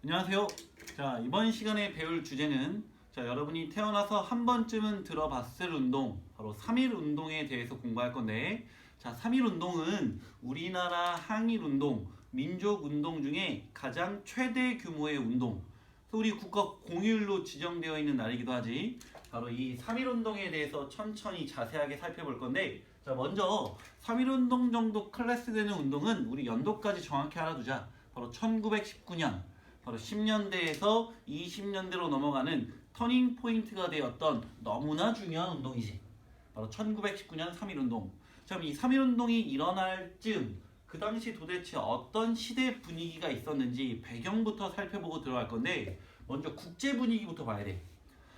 안녕하세요. 자, 이번 시간에 배울 주제는 여러분이 태어나서 한 번쯤은 들어봤을 운동, 바로 3.1 운동에 대해서 공부할 건데, 자, 3.1 운동은 우리나라 항일 운동, 민족 운동 중에 가장 최대 규모의 운동, 우리 국가 공휴일로 지정되어 있는 날이기도 하지. 바로 이 3.1 운동에 대해서 천천히 자세하게 살펴볼 건데, 자, 먼저 3.1 운동 정도 클래스 되는 운동은 우리 연도까지 정확히 알아두자. 바로 1919년, 바로 10년대에서 20년대로 넘어가는 터닝 포인트가 되었던 너무나 중요한 운동이지. 바로 1919년 3.1 운동. 자, 이 3.1 운동이 일어날 즈음 그 당시 도대체 어떤 시대 분위기가 있었는지 배경부터 살펴보고 들어갈 건데, 먼저 국제 분위기부터 봐야 돼.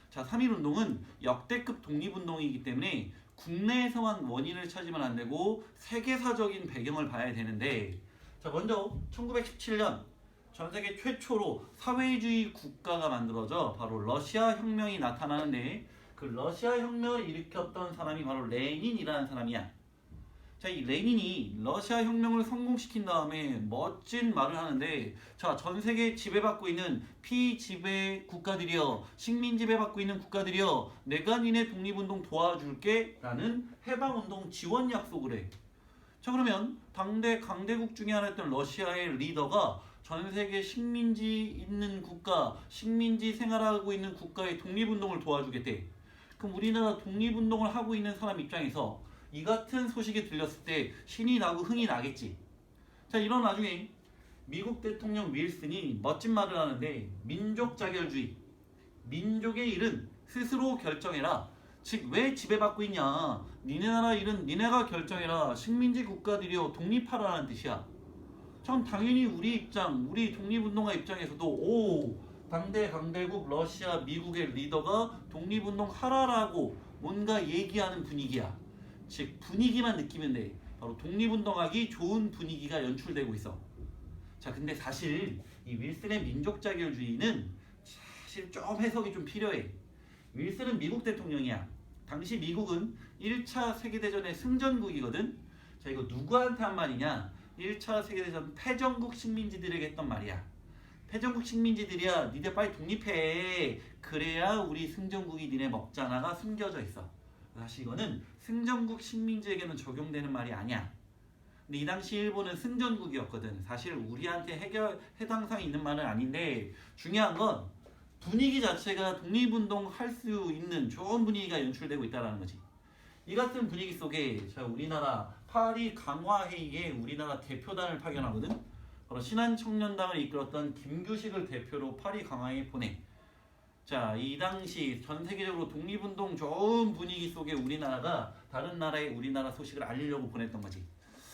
자, 3.1 운동은 역대급 독립운동이기 때문에 국내에서만 원인을 찾으면 안 되고 세계사적인 배경을 봐야 되는데, 자, 먼저 1917년 전 세계 최초로 사회주의 국가가 만들어져 바로 러시아 혁명이 나타나는데, 그 러시아 혁명을 일으켰던 사람이 바로 레닌이라는 사람이야. 자, 이 레닌이 러시아 혁명을 성공시킨 다음에 멋진 말을 하는데, 자, 전 세계 지배받고 있는 피지배 국가들이여, 식민 지배받고 있는 국가들이여, 내가 니네 독립운동 도와줄게 라는 해방운동 지원 약속을 해. 자, 그러면 당대 강대국 중에 하나였던 러시아의 리더가 전 세계 식민지 있는 국가, 식민지 생활하고 있는 국가의 독립운동을 도와주겠대. 그럼 우리나라 독립운동을 하고 있는 사람 입장에서 이 같은 소식이 들렸을 때 신이 나고 흥이 나겠지. 자, 이런 와중에 미국 대통령 윌슨이 멋진 말을 하는데, 민족 자결주의, 민족의 일은 스스로 결정해라. 즉, 왜 지배받고 있냐, 니네 나라 일은 니네가 결정해라, 식민지 국가들이여 독립하라는 뜻이야. 전 당연히 우리 입장, 우리 독립운동가 입장에서도 당대 강대국 러시아 미국의 리더가 독립운동 하라라고 뭔가 얘기하는 분위기야. 즉, 분위기만 느끼면 돼. 바로 독립운동하기 좋은 분위기가 연출되고 있어. 자, 근데 사실 이 윌슨의 민족 자결주의는 사실 좀 해석이 좀 필요해. 윌슨은 미국 대통령이야. 당시 미국은 1차 세계대전의 승전국이거든. 자, 이거 누구한테 한 말이냐? 1차 세계대전 패전국 식민지들에게 했던 말이야. 패전국 식민지들이야, 니네 빨리 독립해. 그래야 우리 승전국이 니네 먹자나가 숨겨져 있어. 사실 이거는 승전국 식민지에게는 적용되는 말이 아니야. 근데 이 당시 일본은 승전국이었거든. 사실 우리한테 해당상 있는 말은 아닌데, 중요한 건 분위기 자체가 독립운동 할 수 있는 좋은 분위기가 연출되고 있다는 거지. 이 같은 분위기 속에 우리나라 파리 강화회의에 우리나라 대표단을 파견하거든. 바로 신한청년당을 이끌었던 김규식을 대표로 파리 강화회의에 보내. 자, 이 당시 전 세계적으로 독립운동 좋은 분위기 속에 우리나라가 다른 나라에 우리나라 소식을 알리려고 보냈던 거지.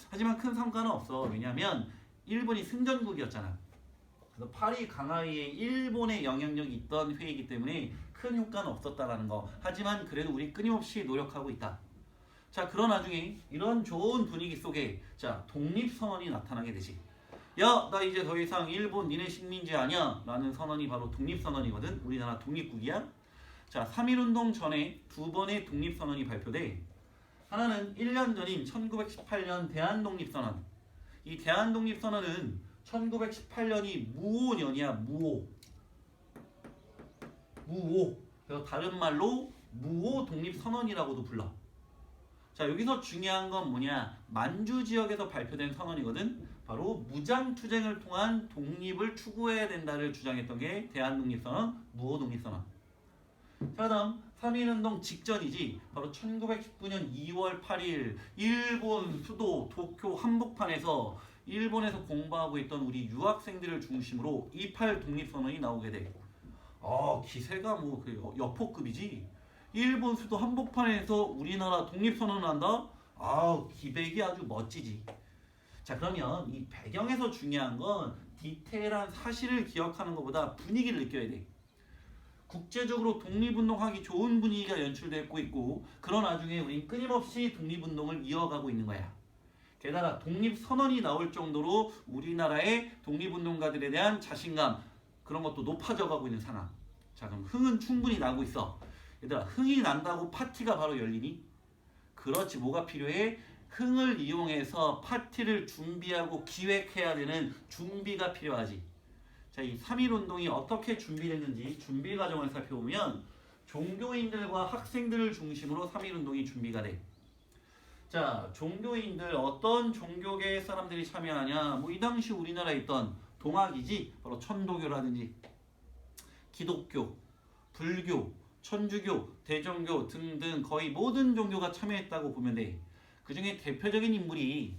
하지만 큰 성과는 없어. 왜냐하면 일본이 승전국이었잖아. 그래서 파리 강화회의에 일본의 영향력이 있던 회의이기 때문에 큰 효과는 없었다라는 거. 하지만 그래도 우리 끊임없이 노력하고 있다. 자, 그런 와중에 이런 좋은 분위기 속에 독립선언이 나타나게 되지. 야, 나 이제 더 이상 일본 니네 식민지 아니야 라는 선언이 바로 독립선언이거든. 우리나라 독립국이야. 자, 3.1 운동 전에 두 번의 독립선언이 발표돼. 하나는 1년 전인 1918년 대한독립선언. 이 대한독립선언은 1918년이 무오년이야. 무오. 그래서 다른 말로 무오독립선언이라고도 불러. 자, 여기서 중요한 건 뭐냐, 만주 지역에서 발표된 선언이거든. 바로 무장투쟁을 통한 독립을 추구해야 된다를 주장했던 게 대한독립선언, 무오독립선언. 자, 다음 3.1 운동 직전이지. 바로 1919년 2월 8일 일본 수도 도쿄 한복판에서 일본에서 공부하고 있던 우리 유학생들을 중심으로 28 독립선언이 나오게 돼. 기세가 뭐 여포급이지. 일본 수도 한복판에서 우리나라 독립선언을 한다? 기백이 아주 멋지지. 자, 그러면 이 배경에서 중요한 건 디테일한 사실을 기억하는 것보다 분위기를 느껴야 돼. 국제적으로 독립운동하기 좋은 분위기가 연출되고 있고, 그런 와중에 우린 끊임없이 독립운동을 이어가고 있는 거야. 게다가 독립선언이 나올 정도로 우리나라의 독립운동가들에 대한 자신감, 그런 것도 높아져 가고 있는 상황. 자, 그럼 흥은 충분히 나고 있어. 얘들아, 흥이 난다고 파티가 바로 열리니? 그렇지. 뭐가 필요해? 흥을 이용해서 파티를 준비하고 기획해야 되는 준비가 필요하지. 자, 이 3.1 운동이 어떻게 준비됐는지 준비 과정을 살펴보면 종교인들과 학생들을 중심으로 3.1 운동이 준비가 돼. 자, 종교인들 어떤 종교계 사람들이 참여하냐? 뭐 이 당시 우리나라에 있던 동학이지, 바로 천도교라든지 기독교, 불교, 천주교, 대종교 등등 거의 모든 종교가 참여했다고 보면 돼. 그 중에 대표적인 인물이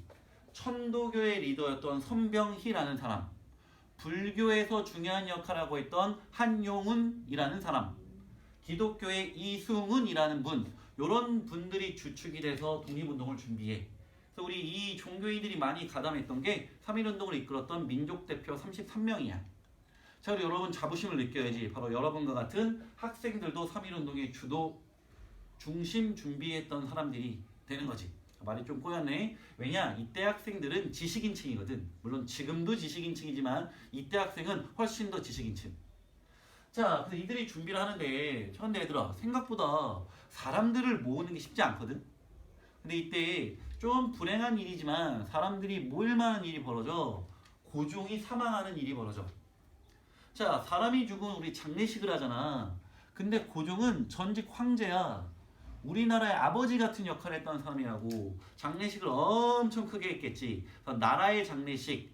천도교의 리더였던 선병희라는 사람, 불교에서 중요한 역할을 하고 있던 한용운이라는 사람, 기독교의 이승훈이라는 분, 이런 분들이 주축이 돼서 독립운동을 준비해. 그래서 우리 이 종교인들이 많이 가담했던 게 3.1운동을 이끌었던 민족대표 33명이야. 자, 우리 여러분 자부심을 느껴야지. 바로 여러분과 같은 학생들도 3.1운동의 주도, 중심 준비했던 사람들이 되는 거지. 말이 좀 꼬였네. 왜냐? 이때 학생들은 지식인층이거든. 물론 지금도 지식인층이지만 이때 학생은 훨씬 더 지식인층. 자, 그래서 이들이 준비를 하는데, 그런데 얘들아, 생각보다 사람들을 모으는 게 쉽지 않거든. 근데 이때 좀 불행한 일이지만 사람들이 모일 만한 일이 벌어져. 고종이 사망하는 일이 벌어져. 자, 사람이 죽은 우리 장례식을 하잖아. 근데 고종은 전직 황제야. 우리나라의 아버지 같은 역할을 했던 사람이라고. 장례식을 엄청 크게 했겠지. 그래서 나라의 장례식,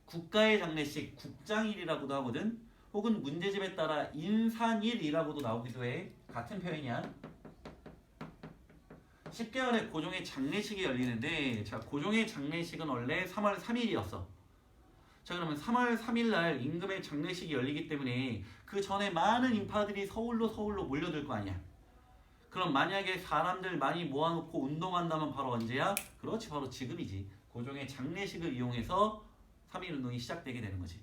국가의 장례식, 국장일이라고도 하거든. 혹은 문제집에 따라 인산일이라고도 나오기도 해. 같은 표현이야. 10개월에 고종의 장례식이 열리는데, 자, 고종의 장례식은 원래 3월 3일이었어. 자, 그러면 3월 3일 날 임금의 장례식이 열리기 때문에 그 전에 많은 인파들이 서울로 몰려들 거 아니야. 그럼 만약에 사람들 많이 모아놓고 운동한다면 바로 언제야? 그렇지, 바로 지금이지. 고종의 장례식을 이용해서 3.1 운동이 시작되게 되는 거지.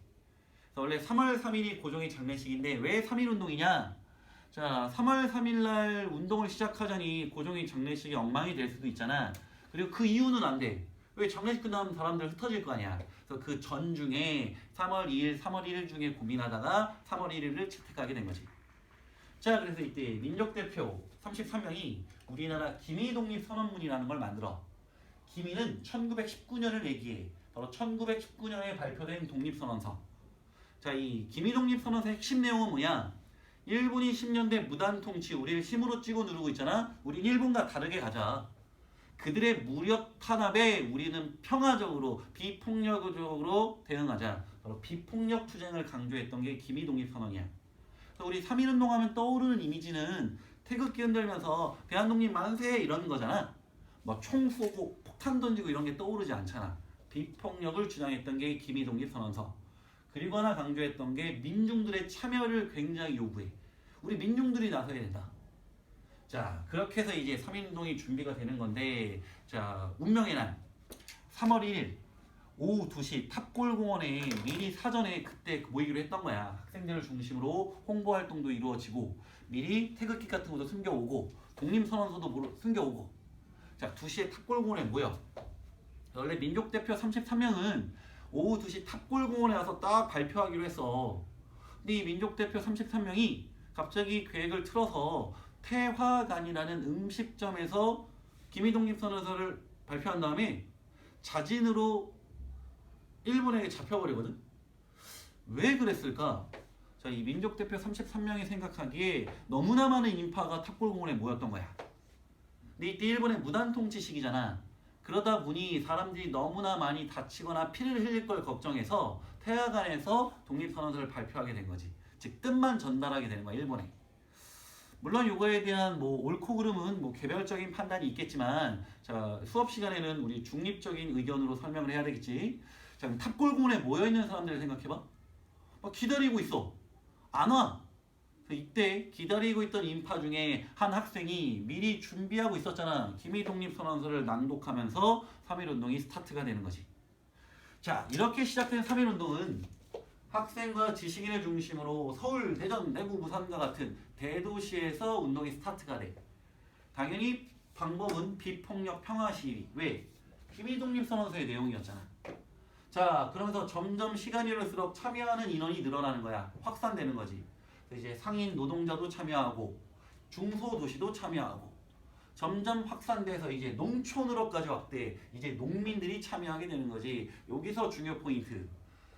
그래서 원래 3월 3일이 고종의 장례식인데 왜 3.1 운동이냐? 자, 3월 3일 날 운동을 시작하자니 고종의 장례식이 엉망이 될 수도 있잖아. 그리고 그 이유는 안 돼. 왜 장례식 끝나면 사람들 흩어질 거 아니야. 그래서 그 전중에 3월 2일, 3월 1일 중에 고민하다가 3월 1일을 채택하게 된 거지. 자, 그래서 이때 민족대표 33명이 우리나라 기미독립선언문이라는 걸 만들어. 기미는 1919년을 얘기해. 바로 1919년에 발표된 독립선언서. 자, 이 기미독립선언서의 핵심 내용은 뭐냐? 일본이 10년대 무단통치, 우리를 힘으로 쥐고 누르고 있잖아. 우린 일본과 다르게 가자. 그들의 무력 탄압에 우리는 평화적으로 비폭력적으로 대응하자. 바로 비폭력 투쟁을 강조했던 게 기미독립선언이야. 우리 3.1 운동하면 떠오르는 이미지는 태극기 흔들면서 대한독립 만세 이런 거잖아. 뭐 총 쏘고 폭탄 던지고 이런 게 떠오르지 않잖아. 비폭력을 주장했던 게 기미독립선언서. 그리고 하나 강조했던 게 민중들의 참여를 굉장히 요구해. 우리 민중들이 나서야 된다. 자, 그렇게 해서 이제 3.1 운동이 준비가 되는 건데, 자, 운명의 날 3월 1일 오후 2시 탑골공원에 미리 사전에 그때 모이기로 했던 거야. 학생들을 중심으로 홍보 활동도 이루어지고 미리 태극기 같은 것도 숨겨오고 독립선언서도 숨겨오고. 자, 2시에 탑골공원에 모여. 원래 민족대표 33명은 오후 2시 탑골공원에 와서 딱 발표하기로 했어. 근데 이 민족대표 33명이 갑자기 계획을 틀어서 태화관이라는 음식점에서 기미독립선언서를 발표한 다음에 자진으로 일본에게 잡혀버리거든. 왜 그랬을까? 자, 이 민족대표 33명이 생각하기에 너무나 많은 인파가 탑골공원에 모였던 거야. 근데 이때 일본의 무단통치 시기잖아. 그러다 보니 사람들이 너무나 많이 다치거나 피를 흘릴 걸 걱정해서 태화관에서 독립선언서를 발표하게 된 거지. 즉 뜻만 전달하게 되는 거야, 일본에. 물론 이거에 대한 뭐 옳고 그름은 뭐 개별적인 판단이 있겠지만, 자, 수업 시간에는 우리 중립적인 의견으로 설명을 해야 되겠지. 자, 그럼 탑골공원에 모여 있는 사람들을 생각해봐. 막 기다리고 있어. 안 와. 이때 기다리고 있던 인파 중에 한 학생이 미리 준비하고 있었잖아. 기미독립선언서를 낭독하면서 3.1 운동이 스타트가 되는 거지. 자, 이렇게 시작된 3.1 운동은 학생과 지식인을 중심으로 서울, 대전, 대구, 부산과 같은 대도시에서 운동이 스타트가 돼. 당연히 방법은 비폭력 평화 시위. 왜? 기미독립선언서의 내용이었잖아. 자, 그러면서 점점 시간이 흐를수록 참여하는 인원이 늘어나는 거야. 확산되는 거지. 이제 상인 노동자도 참여하고 중소도시도 참여하고. 점점 확산돼서 이제 농촌으로까지 확대. 이제 농민들이 참여하게 되는 거지. 여기서 중요 포인트.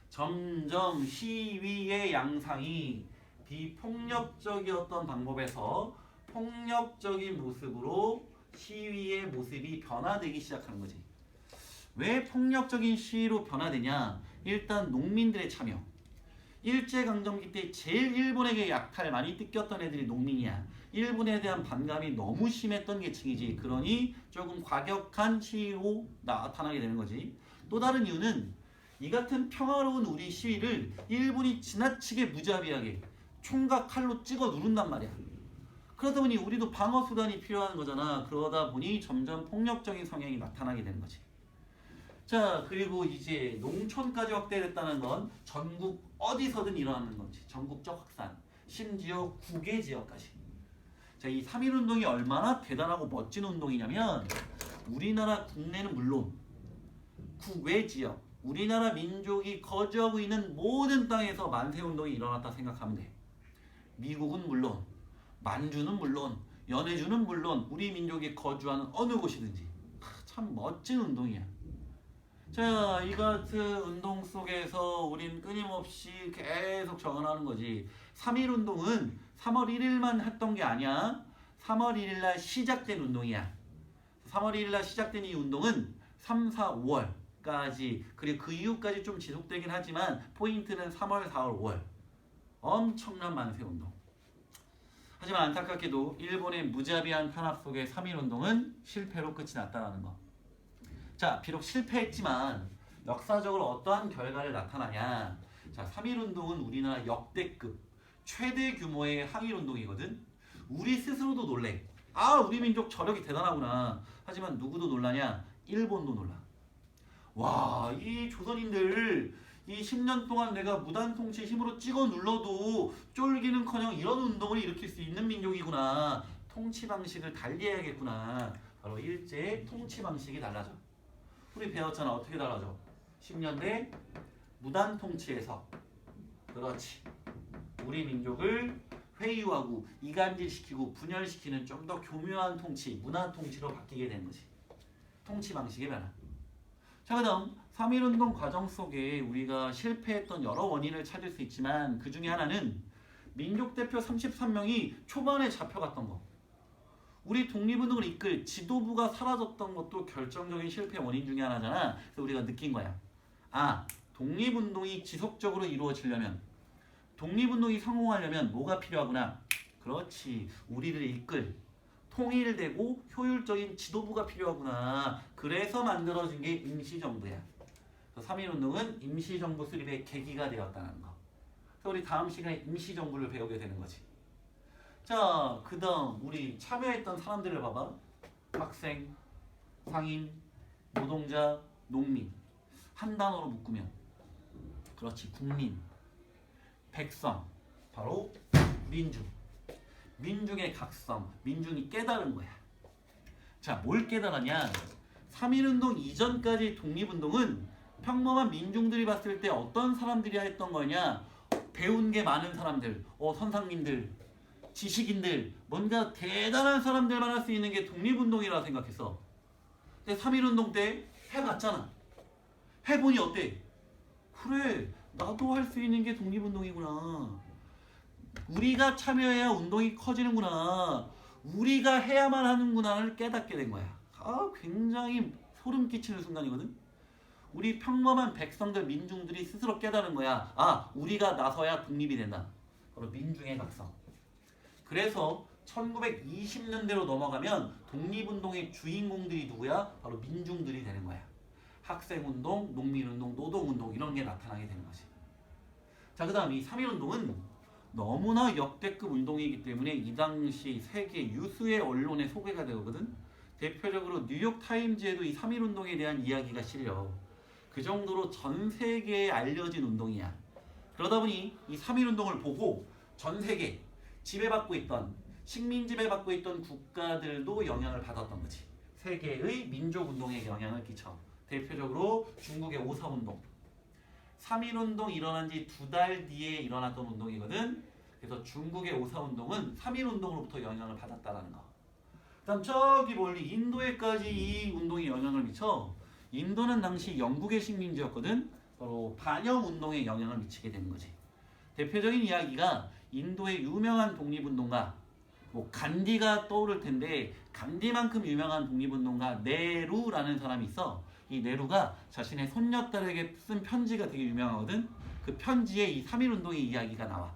점점 시위의 양상이 비폭력적이었던 방법에서 폭력적인 모습으로 시위의 모습이 변화되기 시작하는 거지. 왜 폭력적인 시위로 변화되냐? 일단 농민들의 참여. 일제강점기 때 제일 일본에게 약탈 많이 뜯겼던 애들이 농민이야. 일본에 대한 반감이 너무 심했던 계층이지. 그러니 조금 과격한 시위로 나타나게 되는 거지. 또 다른 이유는 이 같은 평화로운 우리 시위를 일본이 지나치게 무자비하게 총과 칼로 찍어 누른단 말이야. 그러다 보니 우리도 방어 수단이 필요한 거잖아. 그러다 보니 점점 폭력적인 성향이 나타나게 되는 거지. 자, 그리고 이제 농촌까지 확대됐다는 건 전국 어디서든 일어나는 거지. 전국적 확산. 심지어 국외 지역까지. 자, 이 3.1운동이 얼마나 대단하고 멋진 운동이냐면 우리나라 국내는 물론 국외 지역, 우리나라 민족이 거주하고 있는 모든 땅에서 만세운동이 일어났다 생각하면 돼. 미국은 물론, 만주는 물론, 연해주는 물론 우리 민족이 거주하는 어느 곳이든지. 참 멋진 운동이야. 자, 이 같은 운동 속에서 우린 끊임없이 계속 적어나가는 거지. 3.1운동은 3월 1일만 했던 게 아니야. 3월 1일날 시작된 운동이야. 3월 1일날 시작된 이 운동은 3, 4, 5월까지 그리고 그 이후까지 좀 지속되긴 하지만 포인트는 3월, 4월, 5월. 엄청난 만세운동. 하지만 안타깝게도 일본의 무자비한 탄압 속에 3.1운동은 실패로 끝이 났다는 거. 자, 비록 실패했지만 역사적으로 어떠한 결과를 나타나냐. 자, 3.1운동은 우리나라 역대급 최대 규모의 항일운동이거든. 우리 스스로도 놀래. 아, 우리 민족 저력이 대단하구나. 하지만 누구도 놀라냐? 일본도 놀라. 와, 이 조선인들 이 10년 동안 내가 무단 통치 힘으로 찍어 눌러도 쫄기는커녕 이런 운동을 일으킬 수 있는 민족이구나. 통치 방식을 달리해야겠구나. 바로 일제의 통치 방식이 달라져. 우리 배웠잖아. 어떻게 달라져? 10년대 무단 통치에서 그렇지. 우리 민족을 회유하고 이간질시키고 분열시키는 좀 더 교묘한 통치, 문화 통치로 바뀌게 된 거지. 통치 방식의 변화. 자, 그 다음 3.1운동 과정 속에 우리가 실패했던 여러 원인을 찾을 수 있지만 그 중에 하나는 민족대표 33명이 초반에 잡혀갔던 거. 우리 독립운동을 이끌 지도부가 사라졌던 것도 결정적인 실패 원인 중에 하나잖아. 그래서 우리가 느낀 거야. 아, 독립운동이 지속적으로 이루어지려면, 독립운동이 성공하려면 뭐가 필요하구나. 그렇지. 우리를 이끌 통일되고 효율적인 지도부가 필요하구나. 그래서 만들어진 게 임시정부야. 3.1운동은 임시정부 수립의 계기가 되었다는 거. 그래서 우리 다음 시간에 임시정부를 배우게 되는 거지. 자, 그 다음 우리 참여했던 사람들을 봐봐. 학생, 상인, 노동자, 농민. 한 단어로 묶으면 그렇지. 국민, 백성, 바로 민중. 민중의 각성, 민중이 깨달은 거야. 자, 뭘 깨달았냐? 3.1운동 이전까지 독립운동은 평범한 민중들이 봤을 때 어떤 사람들이 했던 거냐? 배운 게 많은 사람들, 선상님들, 지식인들, 뭔가 대단한 사람들만 할 수 있는 게 독립운동이라고 생각했어. 근데 3.1운동 때 해봤잖아. 해보니 어때? 그래, 나도 할 수 있는 게 독립운동이구나. 우리가 참여해야 운동이 커지는구나. 우리가 해야만 하는구나를 깨닫게 된 거야. 아, 굉장히 소름 끼치는 순간이거든. 우리 평범한 백성들, 민중들이 스스로 깨닫는 거야. 아, 우리가 나서야 독립이 된다. 바로 민중의 각성. 그래서 1920년대로 넘어가면 독립운동의 주인공들이 누구야? 바로 민중들이 되는 거야. 학생운동, 농민운동, 노동운동 이런 게 나타나게 되는 거지. 자, 그 다음 이 3.1운동은 너무나 역대급 운동이기 때문에 이 당시 세계 유수의 언론에 소개가 되거든. 대표적으로 뉴욕타임즈에도 이 3.1운동에 대한 이야기가 실려. 그 정도로 전 세계에 알려진 운동이야. 그러다 보니 이 3.1운동을 보고 전 세계 지배받고 있던, 식민 지배받고 있던 국가들도 영향을 받았던 거지. 세계의 민족운동에 영향을 끼쳐. 대표적으로 중국의 오사운동. 3.1운동 일어난 지 2달 뒤에 일어났던 운동이거든. 그래서 중국의 오사운동은 3.1운동으로부터 영향을 받았다는 거. 그다음 저기 멀리 인도에까지 이 운동이 영향을 미쳐. 인도는 당시 영국의 식민지였거든. 바로 반영 운동에 영향을 미치게 되는 거지. 대표적인 이야기가 인도의 유명한 독립운동가 뭐 간디가 떠오를 텐데 간디만큼 유명한 독립운동가 네루라는 사람이 있어. 이 네루가 자신의 손녀딸에게 쓴 편지가 되게 유명하거든. 그 편지에 이 3.1운동의 이야기가 나와.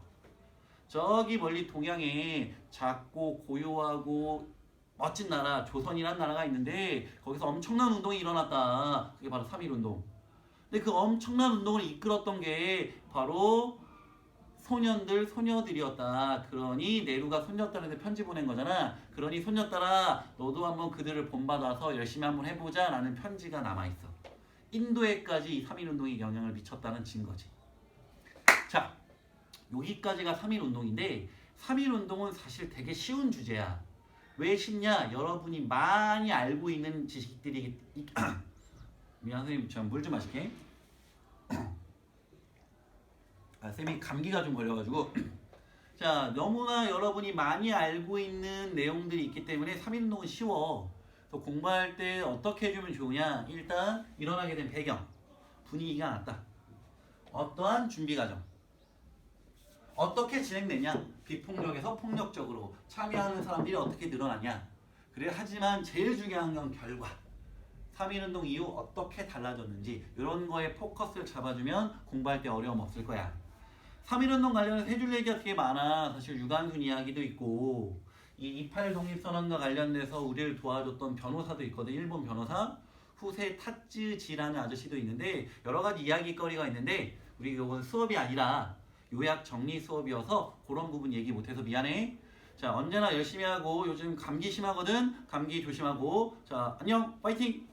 저기 멀리 동양에 작고 고요하고 멋진 나라 조선이란 나라가 있는데 거기서 엄청난 운동이 일어났다. 그게 바로 3.1운동. 근데 그 엄청난 운동을 이끌었던 게 바로 소녀들이었다. 그러니 네루가 손녀딸한테 편지 보낸 거잖아. 그러니 손녀딸아 너도 한번 그들을 본받아서 열심히 한번 해보자 라는 편지가 남아있어. 인도에까지 이 3.1운동이 영향을 미쳤다는 증거지. 자, 여기까지가 3.1운동인데 3.1운동은 사실 되게 쉬운 주제야. 왜 쉽냐? 여러분이 많이 알고 있는 지식들이 미안 선생님 저 물 좀 마실게. 쌤이 감기가 좀 걸려가지고 자 너무나 여러분이 많이 알고 있는 내용들이 있기 때문에 3.1운동은 쉬워. 또 공부할 때 어떻게 해주면 좋으냐? 일단 일어나게 된 배경 분위기가 났다. 어떠한 준비 과정 어떻게 진행되냐? 비폭력에서 폭력적으로 참여하는 사람들이 어떻게 늘어나냐? 그래 하지만 제일 중요한 건 결과 3.1운동 이후 어떻게 달라졌는지 이런 거에 포커스를 잡아주면 공부할 때 어려움 없을 거야. 3.1운동 관련해서 해줄 얘기가 되게 많아. 사실 유관순 이야기도 있고 이 28 독립선언과 관련돼서 우리를 도와줬던 변호사도 있거든. 일본 변호사 후세 타츠지라는 아저씨도 있는데 여러 가지 이야기거리가 있는데 우리 이건 수업이 아니라 요약 정리 수업이어서 그런 부분 얘기 못해서 미안해. 자 언제나 열심히 하고 요즘 감기 심하거든. 감기 조심하고 자 안녕 파이팅.